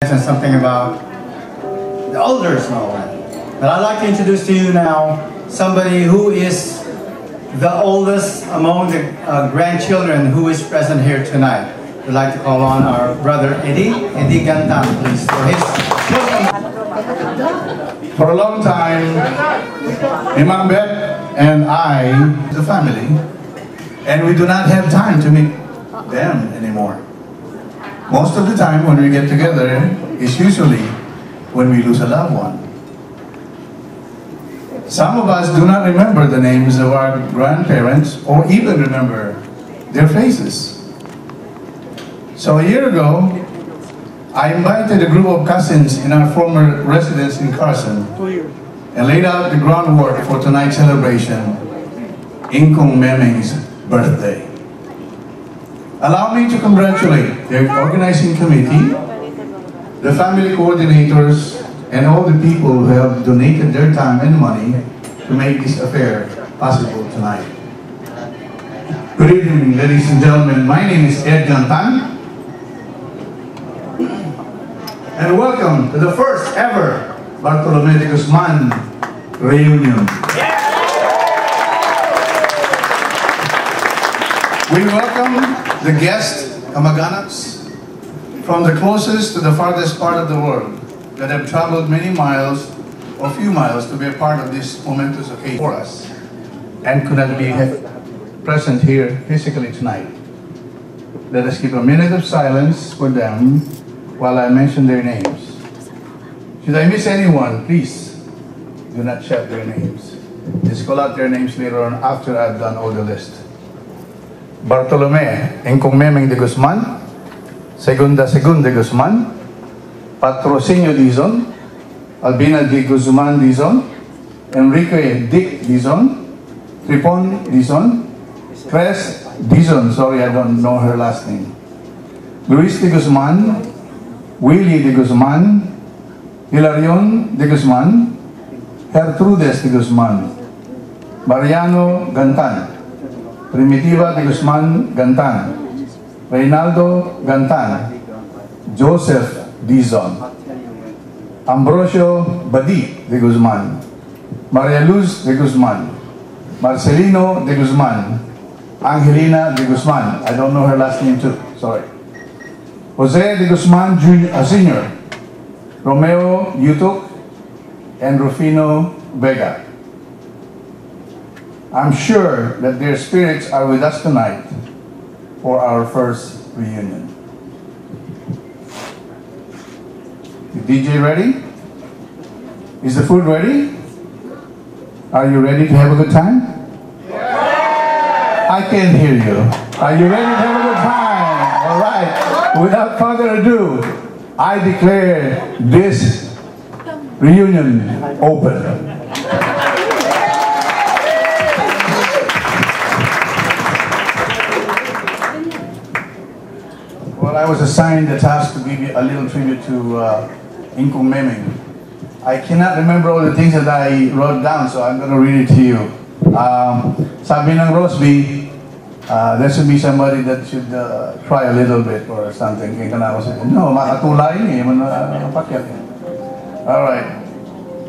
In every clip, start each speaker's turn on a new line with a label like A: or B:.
A: And something about the older snowman. But I'd like to introduce to you now somebody who is the oldest among the grandchildren who is present here tonight. We'd like to call on our brother Eddie Gantan, please, for his children.
B: For a long time, Imam Bet and I, the family, and we do not have time to meet them anymore. Most of the time when we get together is usually when we lose a loved one. Some of us do not remember the names of our grandparents or even remember their faces. So a year ago, I invited a group of cousins in our former residence in Carson and laid out the groundwork for tonight's celebration, Inkong Memeng's birthday. Allow me to congratulate the organizing committee, the family coordinators, and all the people who have donated their time and money to make this affair possible tonight. Good evening, ladies and gentlemen. My name is Ed Gantan, and welcome to the first ever Bartolome de Guzman reunion. We welcome the guests, kamag-anaks, from the closest to the farthest part of the world that have traveled many miles or few miles to be a part of this momentous occasion for us and could not be present here physically tonight. Let us keep a minute of silence for them while I mention their names. Should I miss anyone, please do not shout their names. Just call out their names later on after I've done all the list. Bartolome Inkong Memeng de Guzman, Segunda de Guzman, Patrocinio Dizon, Albina de Guzman Dizon, Enrique Dick Dizon, Tripon Dizon, Cres Dizon, sorry I don't know her last name, Luis de Guzman, Willie de Guzman, Hilarion de Guzman, Gertrudes de Guzman, Mariano Gantan, Primitiva de Guzman Gantan, Reynaldo Gantan, Joseph Dizon, Ambrosio Badi de Guzman, Maria Luz de Guzman, Marcelino de Guzman, Angelina de Guzman, I don't know her last name too, sorry, Jose de Guzman Sr., Romeo Yutuk, and Rufino Vega. I'm sure that their spirits are with us tonight for our first reunion. The DJ ready? Is the food ready? Are you ready to have a good time? I can't hear you. Are you ready to have a good time? All right. Without further ado, I declare this reunion open. Well, I was assigned the task to give you a little tribute to Inkong Memeng. I cannot remember all the things that I wrote down, so I'm going to read it to you. Sabi ng Rosby, there should be somebody that should try a little bit or something. No, makatulay niya. All right.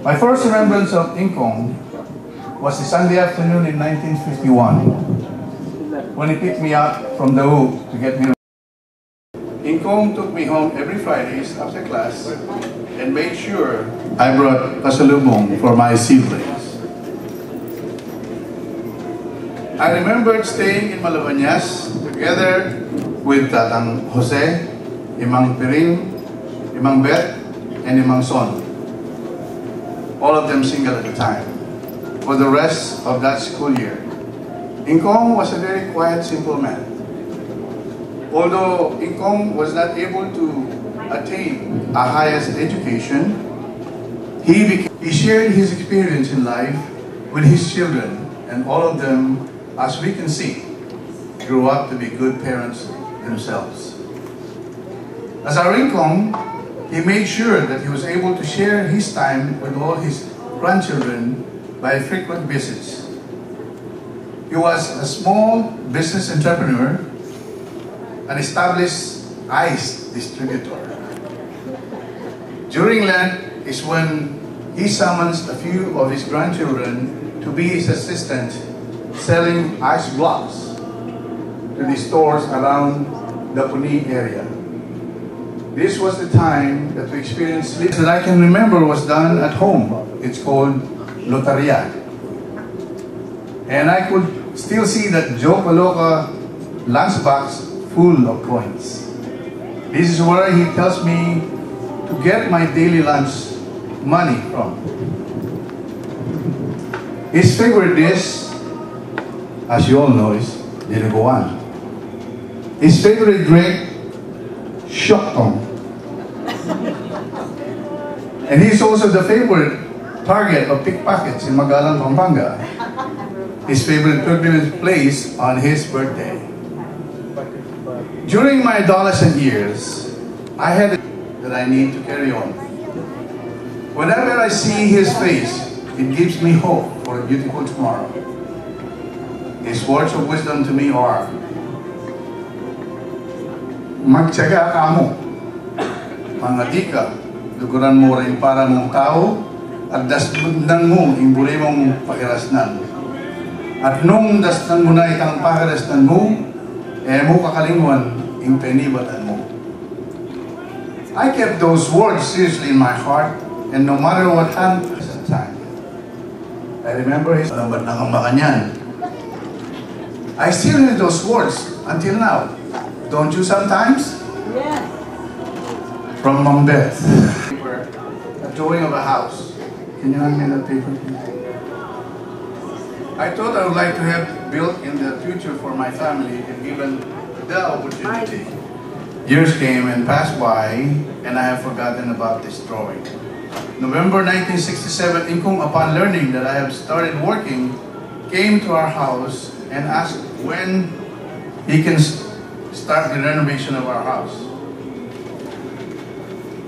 B: My first remembrance of Inkong was a Sunday afternoon in 1951 when he picked me up from the hoop to get me. Inkong took me home every Fridays after class and made sure I brought pasalubong for my siblings. I remembered staying in Malabañas together with Tatang Jose, Imang Piring, Imang Bet, and Imang Son. All of them single at the time, for the rest of that school year. Inkong was a very quiet, simple man. Although Inkong was not able to attain a highest education, he shared his experience in life with his children, and all of them, as we can see, grew up to be good parents themselves. As our Inkong, he made sure that he was able to share his time with all his grandchildren by frequent visits. He was a small business entrepreneur, an established ice distributor. During Lent is when he summons a few of his grandchildren to be his assistant, selling ice blocks to the stores around the Puni area. This was the time that we experienced sleep that I can remember was done at home. It's called Loteria. And I could still see that Joe Paloca lunchbox full of coins. This is where he tells me to get my daily lunch money from. His favorite dish, as you all know, is dinuguan. His favorite drink, Shoktong. And he's also the favorite target of pickpockets in Magalang, Pampanga. His favorite pilgrimage place on his birthday. During my adolescent years, I had that I need to carry on. Whenever I see his face, it gives me hope for a beautiful tomorrow. His words of wisdom to me are, magtiyaga ka mo, mangati ka, luguran mo rin para mong tao, at dasdan mo ang buri mong pakirasnan. At nung dasdan mo na itang pakirasnan mo, mo kakalinguan ang penibatan mo. I kept those words seriously in my heart, and no matter what happened at the time, I remember his I still hear those words until now. Don't you sometimes?
C: Yes.
B: From Mom Beth. A drawing of a house. Can you hand me that paper, please? I thought I would like to have built in the future for my family and given the opportunity. Years came and passed by, and I have forgotten about this drawing. November 1967, Inkong, upon learning that I have started working, came to our house and asked when he can start the renovation of our house.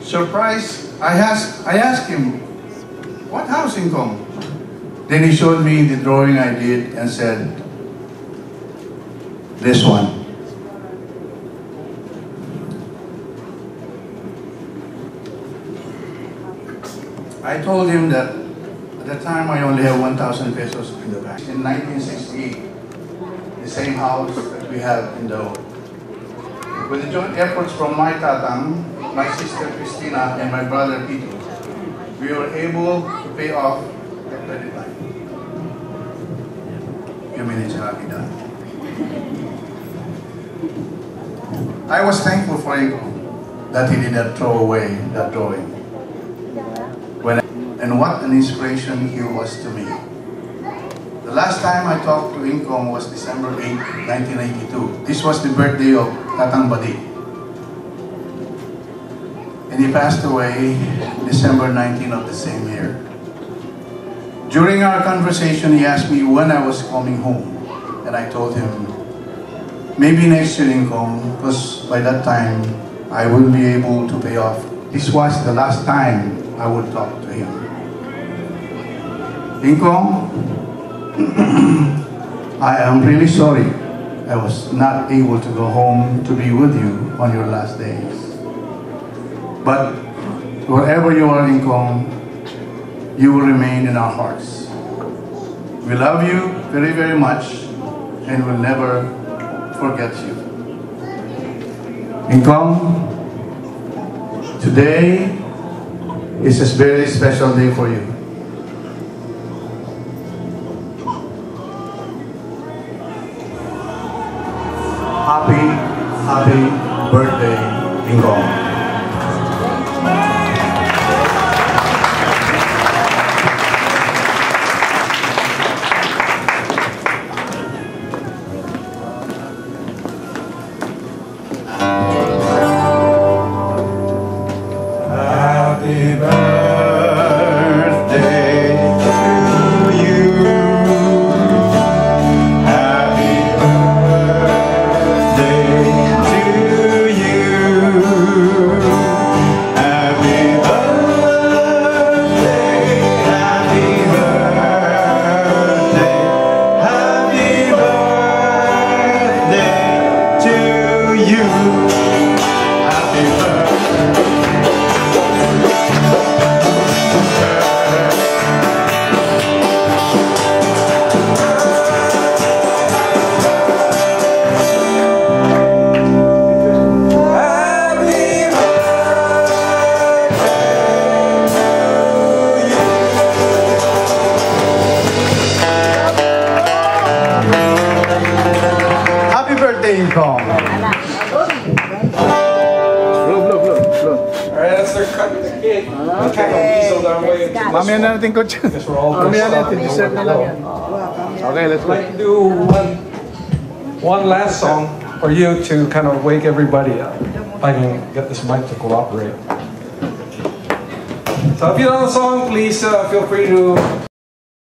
B: Surprised, I asked him, "What house, Inkong?" Then he showed me the drawing I did and said, "This one." I told him that at the time I only have 1,000 pesos in the bank. In 1968, the same house that we have in the with the joint efforts from my tatang, my sister Christina, and my brother Tito, we were able to pay off the credit line. I was thankful for Inkong that he did not throw away that drawing. And what an inspiration he was to me. The last time I talked to Inkong was December 8, 1982. This was the birthday of Tatang Badi. And he passed away December 19 of the same year. During our conversation, he asked me when I was coming home. And I told him, maybe next year, Inkong, because by that time, I will be able to pay off. This was the last time I would talk to him. Inkong, I am really sorry I was not able to go home to be with you on your last days. But wherever you are, Inkong, you will remain in our hearts. We love you very, very much and will never forget you. Inkong, today is a very special day for you. Happy birthday, Inkong.
D: Happy birthday to you.
A: birthday, Inkong.
C: Alright, let's start cutting the cake. We'll kind of weasel our way into this
B: Mamaya na natin coach.
C: one, 'cause we're all
B: Mamaya
C: pissed off
B: natin,
C: and know
B: dessert
C: where
B: na
C: to
B: lang
C: go.
B: yan. Okay, let's
C: I'd like to do one last song for you to kind of wake everybody up. If I can get this mic to cooperate. So if you know the song, please feel free to